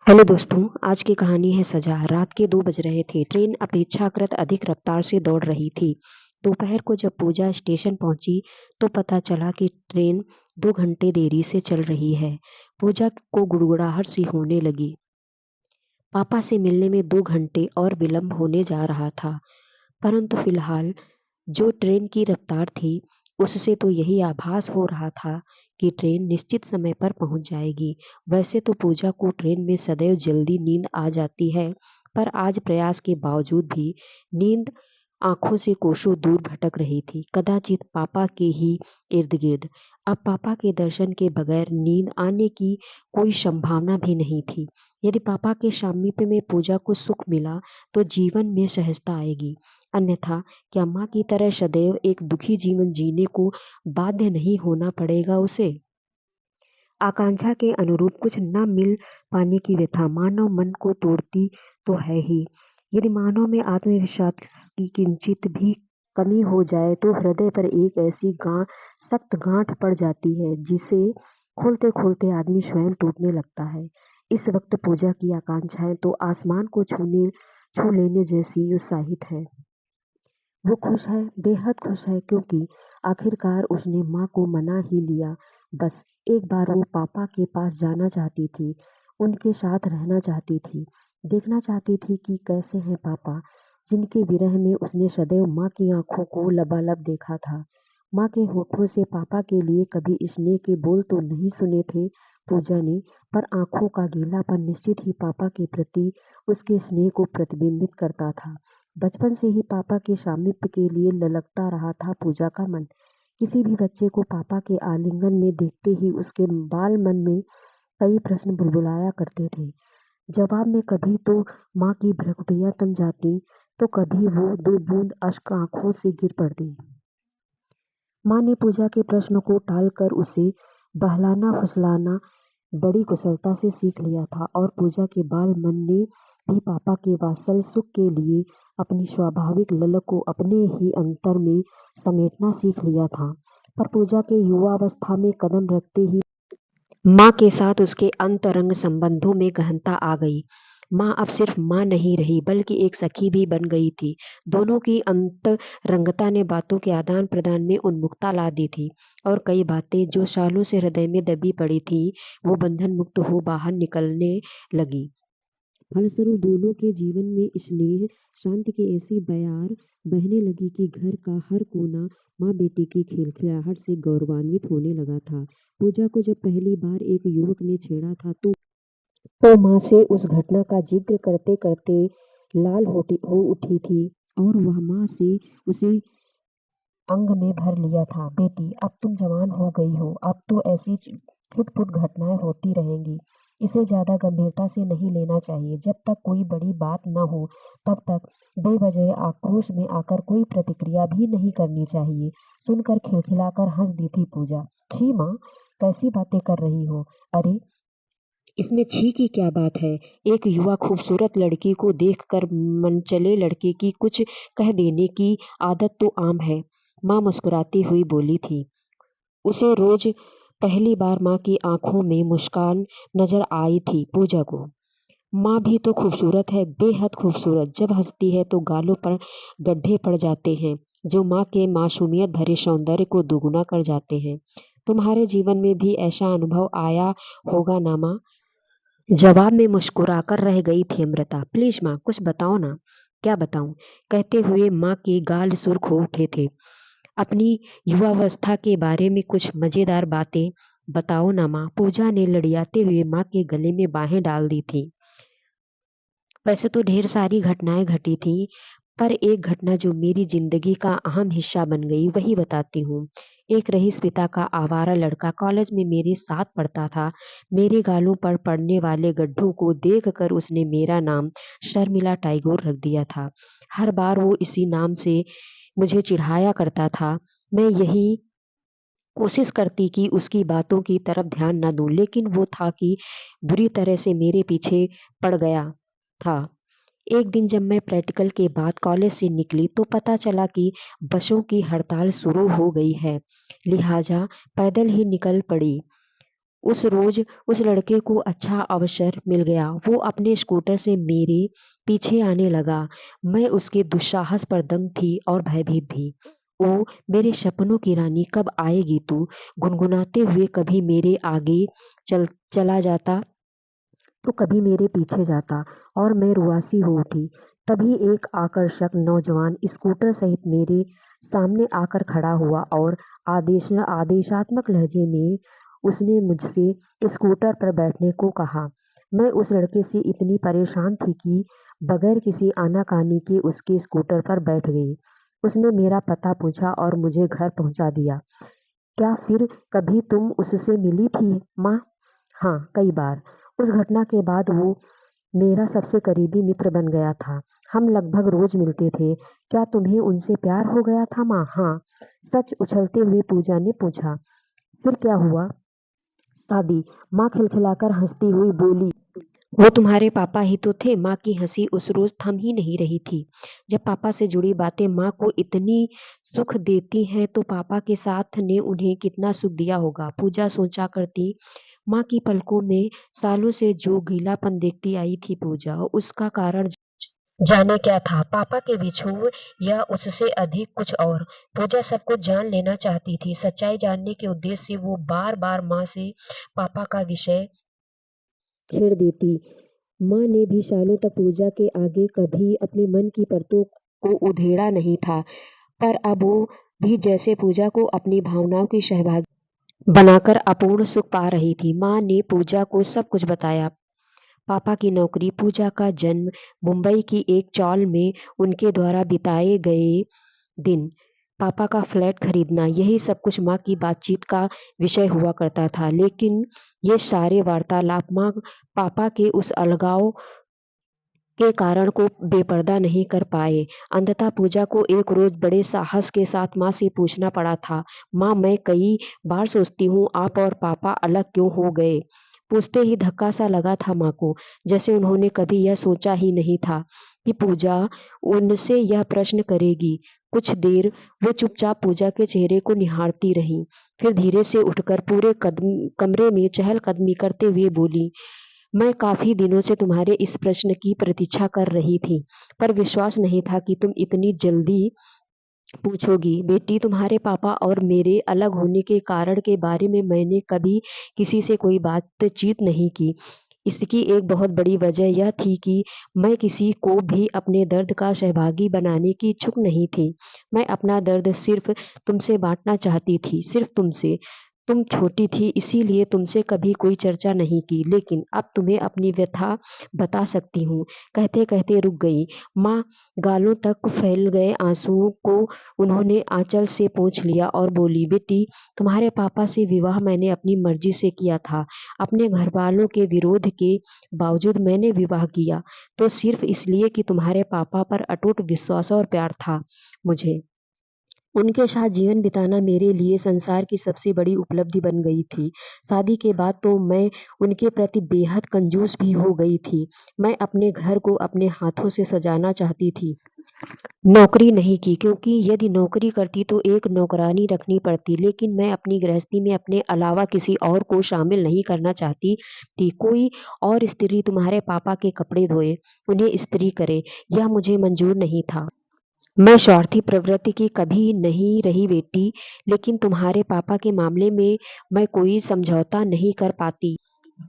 Hello दोस्तों, आज की कहानी है सजा। रात के 2 बज रहे थे। ट्रेन अपेक्षाकृत अधिक रफ्तार से दौड़ रही थी। दोपहर को जब पूजा स्टेशन पहुंची तो पता चला कि ट्रेन 2 घंटे देरी से चल रही है। पूजा को गुड़गुड़ाहट सी होने लगी। पापा से मिलने में 2 घंटे और विलंब होने जा रहा था, परंतु फिलहाल जो ट्रेन की रफ्तार थी उससे तो यही आभास हो रहा था कि ट्रेन निश्चित समय पर पहुंच जाएगी। वैसे तो पूजा को ट्रेन में सदैव जल्दी नींद आ जाती है, पर आज प्रयास के बावजूद भी नींद आंखों से कोसों दूर भटक रही थी, कदाचित पापा के ही इर्द गिर्द। अब पापा के दर्शन के बगैर नींद आने की कोई संभावना भी नहीं थी। यदि पापा के सामीप्य में पूजा को सुख मिला तो जीवन में सहजता आएगी, अन्यथा क्या माँ की तरह सदैव एक दुखी जीवन जीने को बाध्य नहीं होना पड़ेगा उसे? आकांक्षा के अनुरूप कुछ न मिल पाने की व्यथा मानव मन को तोड़ती तो है ही। यदि मानव में आत्मविश्वास की किंचित भी कमी हो जाए तो हृदय पर एक ऐसी सख्त गांठ पड़ जाती है जिसे खोलते खोलते आदमी स्वयं टूटने लगता है। इस वक्त पूजा की आकांक्षाएं तो आसमान को छू लेने जैसी उत्साहित है। वो खुश है, बेहद खुश है, क्योंकि आखिरकार उसने माँ को मना ही लिया। बस एक बार वो पापा के पास जाना चाहती थी, उनके साथ रहना चाहती थी, देखना चाहती थी कि कैसे हैं पापा, जिनके विरह में उसने सदैव माँ की आंखों को लबालब देखा था। माँ के होठों से पापा के लिए कभी स्नेह के बोल तो नहीं सुने थे पूजा ने, पर आंखों का गीलापन निश्चित ही पापा के प्रति उसके स्नेह को प्रतिबिंबित करता था। बचपन से ही पापा के सामीप्य के लिए ललकता रहा था पूजा का मन। किसी भी बच्चे को पापा के आलिंगन में देखते ही उसके बाल मन में कई प्रश्न बुलबुलाया करते थे। जवाब में कभी तो माँ की भ्रुकुटियां तन जाती, तो कभी वो 2 बूंद अश्क आंखों से गिर पड़ती। माँ ने पूजा के प्रश्न को टालकर उसे बहलाना फुसलाना बड़ी कुशलता से सीख लिया था, और पूजा के बाल मन ने भी पापा के वात्सल सुख के लिए अपनी स्वाभाविक ललक को अपने ही अंतर में समेटना सीख लिया था। पर पूजा के युवावस्था में कदम रखते ही माँ के साथ उसके अंतरंग संबंधों में गहनता आ गई। माँ अब सिर्फ माँ नहीं रही, बल्कि एक सखी भी बन गई थी। दोनों की अंतरंगता ने बातों के आदान प्रदान में उन्मुखता ला दी थी, और कई बातें जो सालों से हृदय में दबी पड़ी थी वो बंधन मुक्त हो बाहर निकलने लगी। फलस्वरूप दोनों के जीवन में स्नेह शांति की ऐसी बयार बहने लगी कि घर का हर कोना माँ बेटी की खिलखिलाहट से गौरवान्वित होने लगा था। पूजा को जब पहली बार एक युवक ने छेड़ा था तो माँ से उस घटना का जिक्र करते करते लाल हो उठी थी, और वह माँ से उसे अंग में भर लिया था। बेटी, अब तुम जवान हो गई हो, अब तो ऐसी छुटपुट घटनाएं होती रहेंगी। इसे ज्यादा गंभीरता से नहीं लेना चाहिए। जब तक कोई बड़ी बात न हो तब तक बेवजह आक्रोश में आकर कोई प्रतिक्रिया भी नहीं करनी चाहिए। सुनकर खिलखिलाकर हंस दी थी पूजा। छी माँ, कैसी बातें कर रही हो? अरे, इसमें छी की क्या बात है? एक युवा खूबसूरत लड़की को देखकर मनचले लड़के की कुछ कह देने की आदत तो आम है। माँ मुस्कुराती हुई बोली थी। उसे रोज पहली बार माँ की आंखों में मुस्कान नजर आई थी पूजा को। माँ भी तो खूबसूरत है, बेहद खूबसूरत। जब हंसती है तो गालों पर गड्ढे पड़ जाते हैं, जो माँ के मासूमियत भरे सौंदर्य को दोगुना कर जाते हैं। तुम्हारे जीवन में भी ऐसा अनुभव आया होगा ना माँ? जवाब में मुस्कुराकर रह गई थी अमृता। प्लीज माँ, कुछ बताओ ना। क्या बताऊं? कहते हुए माँ के गाल सुर्ख हो उठे थे। अपनी युवावस्था के बारे में कुछ मजेदार बातें बताओ ना माँ। पूजा ने लड़ियाते हुए माँ के गले में बाहें डाल दी थी। वैसे तो ढेर सारी घटनाएं घटी थी, पर एक घटना जो मेरी जिंदगी का अहम हिस्सा बन गई वही बताती हूँ। एक रईस पिता का आवारा लड़का कॉलेज में मेरे साथ पढ़ता था। मेरे गालों पर पड़ने वाले गड्ढों को देखकर उसने मेरा नाम शर्मिला टैगोर रख दिया था। हर बार वो इसी नाम से मुझे चिढ़ाया करता था। मैं यही कोशिश करती कि उसकी बातों की तरफ ध्यान न दूं, लेकिन वो था कि बुरी तरह से मेरे पीछे पड़ गया था। एक दिन जब मैं प्रैक्टिकल के बाद कॉलेज से निकली तो पता चला कि बसों की हड़ताल शुरू हो गई है, लिहाजा पैदल ही निकल पड़ी। उस रोज उस लड़के को अच्छा अवसर मिल गया। वो अपने स्कूटर से मेरे पीछे आने लगा। मैं उसके दुस्साहस पर दंग थी और भयभीत भी। ओ मेरे सपनों की रानी, कब आएगी तू? गुनगुनाते हुए कभी मेरे आगे चल चला जाता तो कभी मेरे पीछे जाता और मैं रुआसी हो उठी। तभी एक आकर्षक नौजवान स्कूटर सहित मेरे सामने आकर खड़ा हुआ और आदेशात्मक लहजे में उसने मुझसे स्कूटर पर बैठने को कहा। मैं उस लड़के से इतनी परेशान थी कि बगैर किसी आनाकानी के उसके स्कूटर पर बैठ गई। उसने मेरा पता पूछा और मुझे घर पहुंचा दिया। क्या फिर कभी तुम उससे मिली थी, माँ? हाँ, कई बार। उस घटना के बाद वो मेरा सबसे करीबी मित्र बन गया था। हम लगभग रोज मिलते थे। क्या तुम्हें उनसे प्यार हो गया था, माँ? हाँ, सच उछलते हुए पूजा ने पूछा। फिर क्या हुआ? शादी, माँ खिलखिलाकर हंसती हुई बोली। वो तुम्हारे पापा ही तो थे। माँ की हंसी उस रोज थम ही नहीं रही थी। जब पापा से जुड़ी बातें माँ को इतनी सुख देती हैं तो पापा के साथ ने उन्हें कितना सुख दिया होगा, पूजा सोचा करती। माँ की पलकों में सालों से जो गीलापन देखती आई थी पूजा, उसका कारण जाने क्या था? पापा के बिछोह या उससे अधिक कुछ और? पूजा सब कुछ जान लेना चाहती थी। सच्चाई जानने के उद्देश्य से वो बार बार माँ से पापा का विषय छेड़ देती। माँ ने भी सालों तक पूजा के आगे कभी अपने मन की परतों को उधेड़ा नहीं था, पर अब वो भी जैसे पूजा को अपनी भावनाओं की सहभागी बनाकर अपूर्ण सुख पा रही थी। माँ ने पूजा को सब कुछ बताया। पापा की नौकरी, पूजा का जन्म, मुंबई की एक चॉल में उनके द्वारा बिताए गए दिन, पापा का फ्लैट खरीदना, यही सब कुछ माँ की बातचीत का विषय हुआ करता था। लेकिन ये सारे वार्तालाप माँ पापा के उस अलगाव के कारण को बेपर्दा नहीं कर पाए। अंततः पूजा को एक रोज बड़े साहस के साथ माँ से पूछना पड़ा था। माँ, मैं कई बार सोचती हूँ आप और पापा अलग क्यों हो गए? पूछते ही धक्का सा लगा था माँ को, जैसे उन्होंने कभी यह सोचा ही नहीं था कि पूजा उनसे यह प्रश्न करेगी। कुछ देर वो चुपचाप पूजा के चेहरे को निहारती रही, फिर धीरे से उठकर पूरे कमरे में चहलकदमी करते हुए बोली, मैं काफ़ी दिनों से तुम्हारे इस प्रश्न की प्रतीक्षा कर रही थी, पर विश्वास नहीं था कि तुम इतनी जल्दी पूछोगी। बेटी, तुम्हारे पापा और मेरे अलग होने के कारण के बारे में मैंने कभी किसी से कोई बातचीत नहीं की। इसकी एक बहुत बड़ी वजह यह थी कि मैं किसी को भी अपने दर्द का सहभागी बनाने की इच्छुक नहीं थी। मैं अपना दर्द सिर्फ तुमसे बांटना चाहती थी, सिर्फ तुमसे। तुम छोटी थी इसीलिए तुमसे कभी कोई चर्चा नहीं की, लेकिन अब तुम्हें अपनी व्यथा बता सकती हूँ। कहते कहते रुक गई। माँ गालों तक फैल गए आंसुओं को उन्होंने आंचल से पोंछ लिया और बोली, बेटी, तुम्हारे पापा से विवाह मैंने अपनी मर्जी से किया था। अपने घर वालों के विरोध के बावजूद मैंने विवाह किया, तो सिर्फ इसलिए कि तुम्हारे पापा पर अटूट विश्वास और प्यार था मुझे। उनके साथ जीवन बिताना मेरे लिए संसार की सबसे बड़ी उपलब्धि बन गई थी। शादी के बाद तो मैं उनके प्रति बेहद कंजूस भी हो गई थी। मैं अपने घर को अपने हाथों से सजाना चाहती थी, नौकरी नहीं की, क्योंकि यदि नौकरी करती तो एक नौकरानी रखनी पड़ती, लेकिन मैं अपनी गृहस्थी में अपने अलावा किसी और को शामिल नहीं करना चाहती थी। कोई और स्त्री तुम्हारे पापा के कपड़े धोए, उन्हें इस्त्री करे, यह मुझे मंजूर नहीं था। मैं स्वार्थी प्रवृत्ति की कभी नहीं रही बेटी, लेकिन तुम्हारे पापा के मामले में मैं कोई समझौता नहीं कर पाती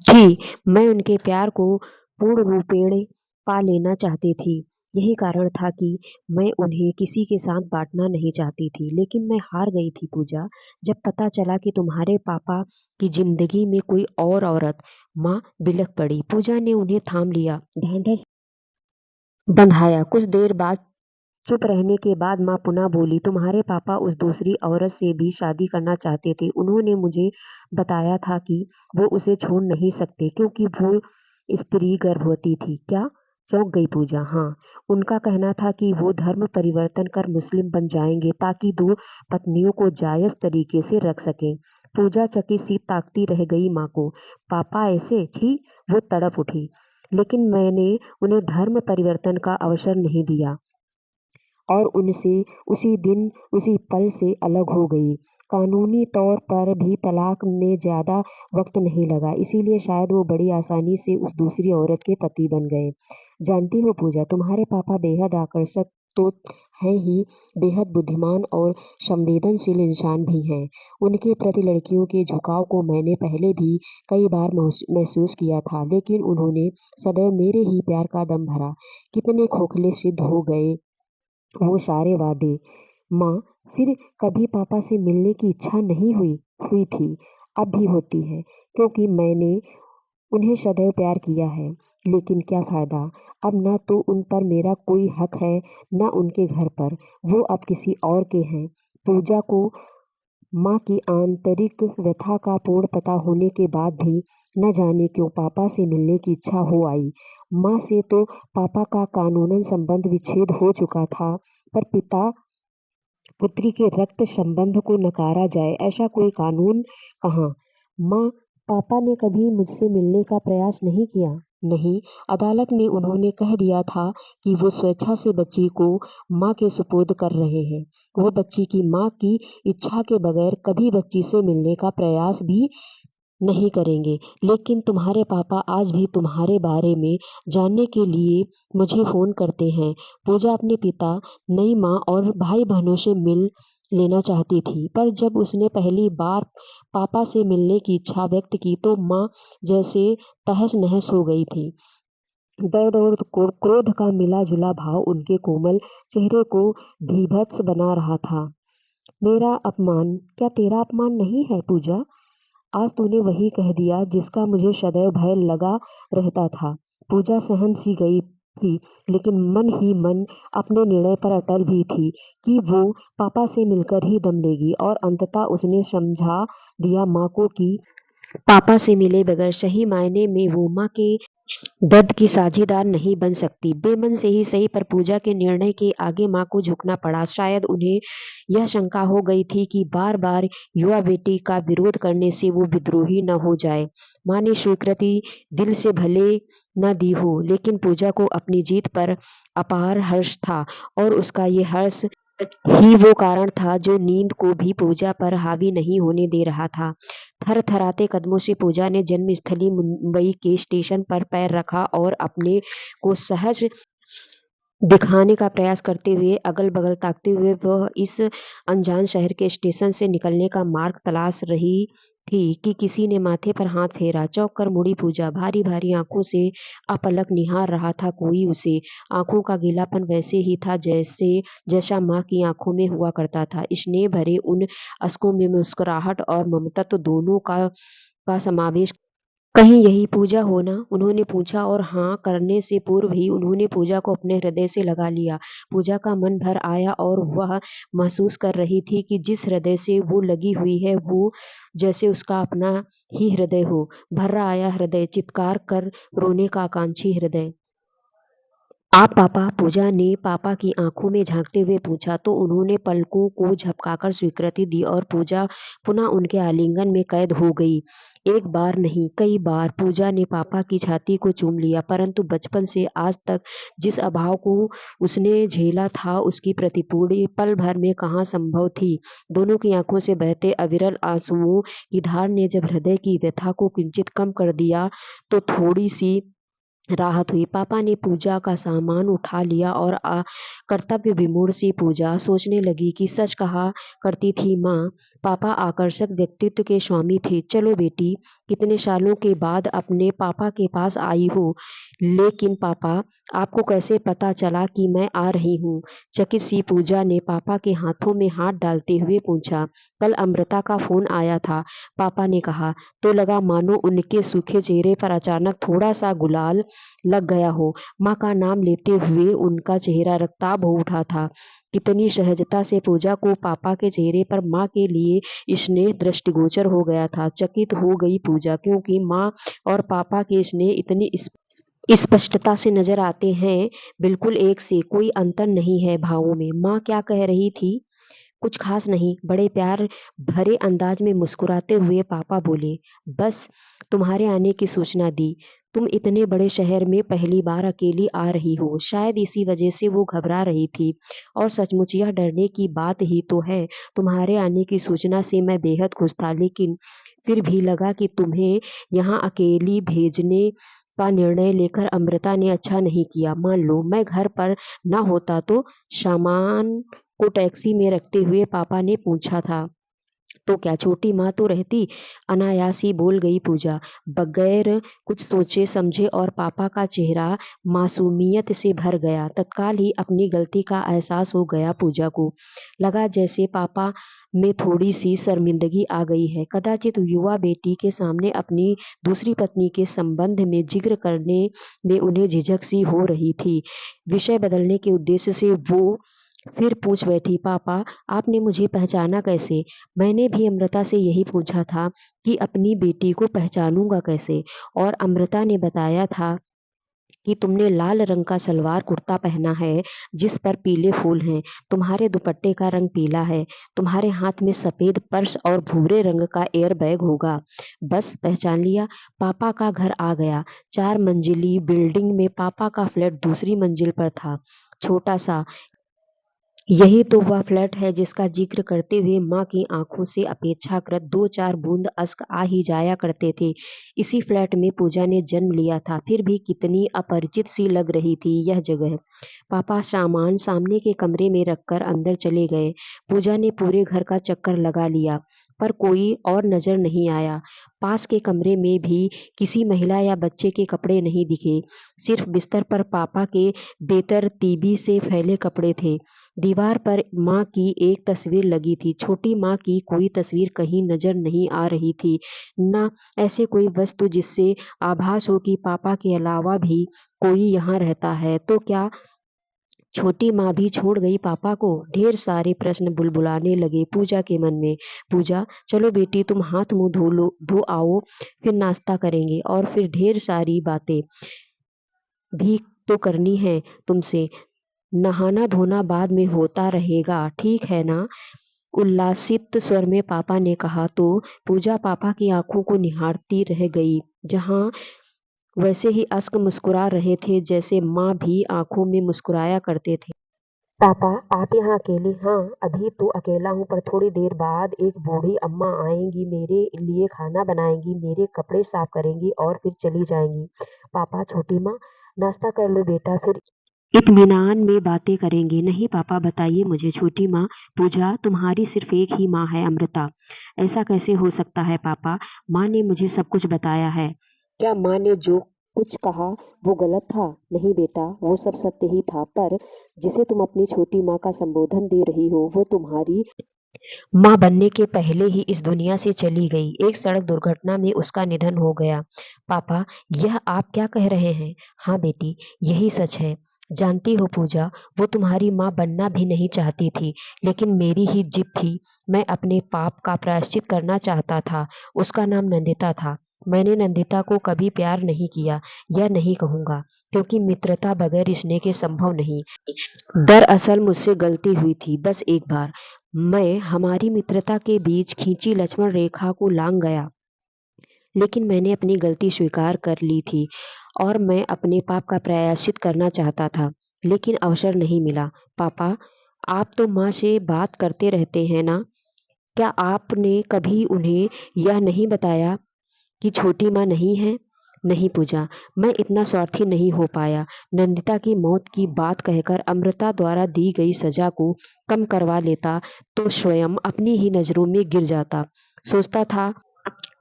थी। मैं उनके प्यार को पूर्ण रूपेण पा लेना चाहती थी। यही कारण था कि मैं उन्हें किसी के साथ बांटना नहीं चाहती थी। लेकिन मैं हार गई थी पूजा, जब पता चला कि तुम्हारे पापा की जिंदगी में कोई और औरत। माँ बिलख पड़ी। पूजा ने उन्हें थाम लिया, ढांढस बंधाया। कुछ देर बाद चुप रहने के बाद माँ पुनः बोली, तुम्हारे पापा उस दूसरी औरत से भी शादी करना चाहते थे। उन्होंने मुझे बताया था कि वो उसे छोड़ नहीं सकते क्योंकि वो स्त्री गर्भवती थी। क्या? चौंक गई पूजा। हाँ, उनका कहना था कि वो धर्म परिवर्तन कर मुस्लिम बन जाएंगे ताकि दो पत्नियों को जायज तरीके से रख सकें। पूजा चकित सी ताकती रह गई माँ को। पापा ऐसे? छी! वो तड़प उठी। लेकिन मैंने उन्हें धर्म परिवर्तन का अवसर नहीं दिया और उनसे उसी दिन उसी पल से अलग हो गई। कानूनी तौर पर भी तलाक में ज़्यादा वक्त नहीं लगा, इसीलिए शायद वो बड़ी आसानी से उस दूसरी औरत के पति बन गए। जानती हो पूजा, तुम्हारे पापा बेहद आकर्षक तो हैं ही, बेहद बुद्धिमान और संवेदनशील इंसान भी हैं। उनके प्रति लड़कियों के झुकाव को मैंने पहले भी कई बार महसूस किया था, लेकिन उन्होंने सदैव मेरे ही प्यार का दम भरा। कितने खोखले सिद्ध हो गए वो सारे वादे। माँ, फिर कभी पापा से मिलने की इच्छा नहीं हुई हुई थी, अब भी होती है, क्योंकि मैंने उन्हें सदैव प्यार किया है। लेकिन क्या फ़ायदा, अब न तो उन पर मेरा कोई हक है, न उनके घर पर, वो अब किसी और के हैं। पूजा को माँ की आंतरिक व्यथा का पूर्ण पता होने के बाद भी न जाने क्यों पापा से मिलने की इच्छा हो आई। माँ से तो पापा का कानूनन संबंध विच्छेद हो चुका था, पर पिता पुत्री के रक्त संबंध को नकारा जाए, ऐसा कोई कानून कहाँ। माँ, पापा ने कभी मुझसे मिलने का प्रयास नहीं किया? नहीं, अदालत में उन्होंने कह दिया था कि वो स्वेच्छा से बच्ची को माँ के सुपुर्द कर रहे हैं। वो बच्ची की माँ की इच्छा के बगैर कभी बच्ची से मिलने का प्रयास भी नहीं करेंगे। लेकिन तुम्हारे पापा आज भी तुम्हारे बारे में जानने के लिए मुझे फ़ोन करते हैं। पूजा अपने पिता, नई माँ और भाई-बहनों से मिल लेना चाहती थी, पर जब उसने पहली बार पापा से मिलने की इच्छा व्यक्त की तो माँ जैसे तहस-नहस हो गई थी। दर्द और क्रोध का मिला-जुला भाव उनके कोमल चेहरे को भीभत्स बना रहा था। मेरा अपमान क्या तेरा अपमान नहीं है पूजा? आज तूने वही कह दिया जिसका मुझे सदैव भय लगा रहता था। पूजा सहम सी गई थी, लेकिन मन ही मन अपने निर्णय पर अटल भी थी कि वो पापा से मिलकर ही दम लेगी, और अंततः उसने समझा दिया माँ को कि पापा से मिले बगैर सही मायने में वो माँ के दर्द की साझीदार नहीं बन सकती। बेमन से ही सही, पर पूजा के निर्णय के आगे माँ को झुकना पड़ा। शायद उन्हें यह शंका हो गई थी कि बार-बार युवा बेटी का विरोध करने से वो विद्रोही न हो जाए। माँ ने स्वीकृति दिल से भले न दी हो, लेकिन पूजा को अपनी जीत पर अपार हर्ष था, और उसका ये हर्ष ही वो कारण था जो नींद को भी पूजा पर हावी नहीं होने दे रहा था। थरथराते कदमों से पूजा ने जन्मस्थली मुंबई के स्टेशन पर पैर रखा और अपने को सहज दिखाने का प्रयास करते हुए अगल-बगल ताकते हुए वह इस अनजान शहर के स्टेशन से निकलने का मार्ग तलाश रही थी कि किसी ने माथे पर हाथ फेरा। चौंक कर मुड़ी पूजा, भारी-भारी आँखों से अपलक निहार रहा था कोई उसे। आँखों का गीलापन वैसे ही था जैसा माँ की आँखों में हुआ करता था। स्नेह भरे उन अश्कों में मुस्कुराहट और ममता तो दोनों का समावेश। कहीं यही पूजा हो ना? उन्होंने पूछा, और हाँ करने से पूर्व ही उन्होंने पूजा को अपने हृदय से लगा लिया। पूजा का मन भर आया और वह महसूस कर रही थी कि जिस हृदय से वो लगी हुई है वो जैसे उसका अपना ही हृदय हो। भर्रा आया हृदय, चित्कार कर रोने का आकांक्षी हृदय। आप पापा? पूजा ने पापा की आंखों में झांकते हुए पूछा, तो उन्होंने पलकों को झपकाकर स्वीकृति दी और पूजा पुनः उनके आलिंगन में कैद हो गई। एक बार नहीं, कई बार पूजा ने पापा की छाती को चूम लिया, परंतु बचपन से आज तक जिस अभाव को उसने झेला था उसकी प्रतिपूर्ति पल भर में कहाँ संभव थी। दोनों की आंखों से बहते अविरल आंसुओं की धार ने जब हृदय की व्यथा को किंचित कम कर दिया तो थोड़ी सी राहत हुई। पापा ने पूजा का सामान उठा लिया और कर्तव्य विमूढ़ सी पूजा सोचने लगी कि सच कहा करती थी माँ, पापा आकर्षक व्यक्तित्व के स्वामी थे। चलो बेटी, कितने सालों के बाद अपने पापा के पास आई हो, लेकिन पापा, आपको कैसे पता चला कि मैं आ रही हूँ? चकित सी पूजा ने पापा के हाथों में हाथ डालते हुए पूछा। कल अमृता का फोन आया था, पापा ने कहा, तो लगा मानो उनके सूखे चेहरे पर अचानक थोड़ा सा गुलाल लग गया हो। माँ का नाम लेते हुए उनका चेहरा रक्ताभ हो उठा था। कितनी सहजता से पूजा को पापा के चेहरे पर माँ के लिए स्नेह दृष्टिगोचर हो गया था। चकित हो गई पूजा, क्योंकि माँ और पापा के स्नेह इतनी स्पष्टता से नजर आते हैं, बिल्कुल एक से, कोई अंतर नहीं है भावों में। माँ क्या कह रही थी? कुछ खास नहीं, बड़े प्यार भरे अंदाज में मुस्कुराते हुए पापा बोले, बस तुम्हारे आने की सूचना दी। तुम इतने बड़े शहर में पहली बार अकेली आ रही हो, शायद इसी वजह से वो घबरा रही थी। और सचमुच यह डरने की बात ही तो है। तुम्हारे आने की सूचना से मैं बेहद खुश था, लेकिन फिर भी लगा कि तुम्हें यहाँ अकेली भेजने का निर्णय लेकर अमृता ने अच्छा नहीं किया। मान लो मैं घर पर न होता तो? सामान को टैक्सी में रखते हुए पापा ने पूछा था। तो क्या छोटी माँ तो रहती, अनायास ही बोल गई पूजा, बगैर कुछ सोचे समझे। और पापा का चेहरा मासूमियत से भर गया। तत्काल ही अपनी गलती का एहसास हो गया पूजा को। लगा जैसे पापा में थोड़ी सी शर्मिंदगी आ गई है। कदाचित युवा बेटी के सामने अपनी दूसरी पत्नी के संबंध में जिक्र करने में उन्हें झिझक सी हो रही थी। विषय बदलने के उद्देश्य से वो फिर पूछ बैठी, पापा आपने मुझे पहचाना कैसे? मैंने भी अमृता से यही पूछा था कि अपनी बेटी को पहचानूंगा कैसे। और अमृता ने बताया था कि तुमने लाल रंग का सलवार कुर्ता पहना है जिस पर पीले फूल हैं। तुम्हारे दुपट्टे का रंग पीला है। तुम्हारे हाथ में सफेद पर्स और भूरे रंग का एयर बैग होगा। बस पहचान लिया। पापा का घर आ गया। 4 मंजिली बिल्डिंग में पापा का फ्लैट दूसरी मंजिल पर था, छोटा सा। यही तो वह फ्लैट है जिसका जिक्र करते हुए माँ की आंखों से अपेक्षाकृत 2-4 बूंद अश्क आ ही जाया करते थे। इसी फ्लैट में पूजा ने जन्म लिया था। फिर भी कितनी अपरिचित सी लग रही थी यह जगह। पापा सामान सामने के कमरे में रखकर अंदर चले गए। पूजा ने पूरे घर का चक्कर लगा लिया, पर कोई और नजर नहीं आया। पास के कमरे में भी किसी महिला या बच्चे के कपड़े नहीं दिखे। सिर्फ बिस्तर पर पापा के बेतरतीबी से फैले कपड़े थे। दीवार पर माँ की एक तस्वीर लगी थी। छोटी माँ की कोई तस्वीर कहीं नजर नहीं आ रही थी। न ऐसे कोई वस्तु जिससे आभास हो कि पापा के अलावा भी कोई यहाँ रहता है। तो क्या छोटी माँ भी छोड़ गई पापा को? ढेर सारे प्रश्न बुलबुलाने लगे पूजा के मन में। पूजा, चलो बेटी तुम हाथ मुंह धो आओ, फिर नाश्ता करेंगे और फिर ढेर सारी बातें भी तो करनी है तुमसे। नहाना धोना बाद में होता रहेगा, ठीक है ना? उल्लासित स्वर में पापा ने कहा। तो पूजा पापा की आंखों को निहारती रह गई, जहां वैसे ही अश्क मुस्कुरा रहे थे जैसे माँ भी आंखों में मुस्कुराया करते थे। पापा आप यहाँ अकेले? हाँ अभी तो अकेला हूँ, पर थोड़ी देर बाद एक बूढ़ी अम्मा आएंगी, मेरे लिए खाना बनाएंगी, मेरे कपड़े साफ करेंगी और फिर चली जाएंगी। पापा, छोटी माँ नाश्ता कर लो बेटा, फिर इत्मीनान में बातें करेंगे। नहीं पापा, बताइए मुझे। छोटी माँ, पूजा तुम्हारी सिर्फ एक ही माँ है, अमृता। ऐसा कैसे हो सकता है पापा? माँ ने मुझे सब कुछ बताया है। क्या माँ ने जो कुछ कहा वो गलत था? नहीं बेटा, वो सब सत्य ही था, पर जिसे तुम अपनी छोटी माँ का संबोधन दे रही हो वो तुम्हारी माँ बनने के पहले ही इस दुनिया से चली गई। एक सड़क दुर्घटना में उसका निधन हो गया। पापा, यह आप क्या कह रहे हैं? हाँ बेटी, यही सच है। जानती हो पूजा, वो तुम्हारी माँ बनना भी नहीं चाहती थी, लेकिन मेरी ही जिद थी। मैं अपने पाप का प्रायश्चित करना चाहता था। उसका नाम नंदिता था। मैंने नंदिता को कभी प्यार नहीं किया, यह नहीं कहूंगा, क्योंकि मित्रता बगैर स्नेह के संभव नहीं। दरअसल मुझसे गलती हुई थी, बस एक बार। मैं हमारी मित्रता के बीच खींची लक्ष्मण रेखा को लांघ गया, लेकिन मैंने अपनी गलती स्वीकार कर ली थी और मैं अपने पाप का प्रायश्चित करना चाहता था, लेकिन अवसर नहीं मिला। पापा, आप तो माँ से बात करते रहते हैं ना? क्या आपने कभी उन्हें यह नहीं बताया कि छोटी माँ नहीं है? नहीं पूजा, मैं इतना स्वार्थी नहीं हो पाया। नंदिता की मौत की बात कहकर अमृता द्वारा दी गई सजा को कम करवा लेता तो स्वयं अपनी ही नजरों में गिर जाता। सोचता था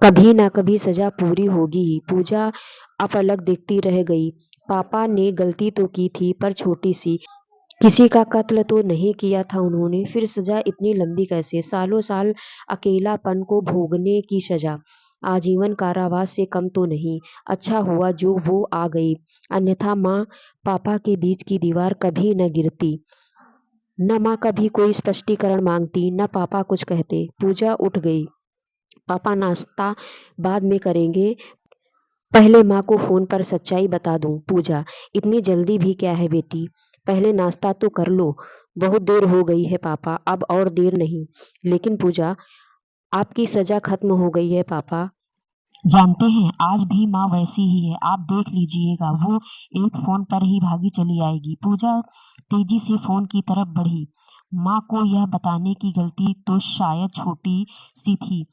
कभी ना कभी सजा पूरी होगी ही। पूजा अपलक देखती रह गई। पापा ने गलती तो की थी, पर छोटी सी। किसी का कत्ल तो नहीं किया था उन्होंने, फिर सजा इतनी लंबी कैसे? सालों साल अकेलापन को भोगने की सजा। आजीवन कारावास से कम तो नहीं। अच्छा हुआ जो वो आ गई, अन्यथा माँ पापा के बीच की दीवार कभी न गिरती। न माँ कभी कोई स्पष्टीकरण मांगती, न पापा कुछ कहते। पूजा उठ गई। पापा नाश्ता बाद में करेंगे, पहले माँ को फोन पर सच्चाई बता दूं। पूजा, इतनी जल्दी भी क्या है बेटी, पहले नाश्ता तो कर लो। बहुत देर हो गई है पापा, अब और देर नहीं। लेकिन पूजा, आपकी सजा खत्म हो गई है पापा। जानते हैं आज भी माँ वैसी ही है, आप देख लीजिएगा वो एक फोन पर ही भागी चली आएगी। पूजा तेजी से फोन की तरफ बढ़ी। माँ को यह बताने की गलती तो शायद छोटी सी थी,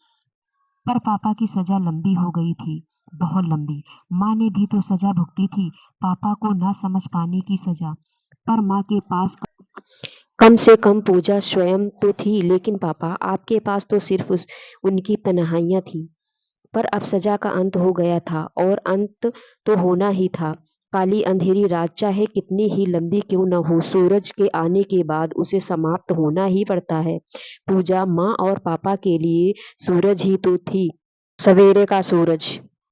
पर पापा की सजा लंबी हो गई थी, बहुत लंबी। माँ ने भी तो सजा भुगती थी, पापा को ना समझ पाने की सजा। पर माँ के पास कम से कम पूजा स्वयं तो थी, लेकिन पापा आपके पास तो सिर्फ उनकी तन्हाइयाँ थी। पर अब सजा का अंत हो गया था और अंत तो होना ही था। काली अंधेरी रात चाहे कितनी ही लंबी क्यों न हो, सूरज के आने के बाद उसे समाप्त होना ही पड़ता है। पूजा माँ और पापा के लिए सूरज ही तो थी, सवेरे का सूरज।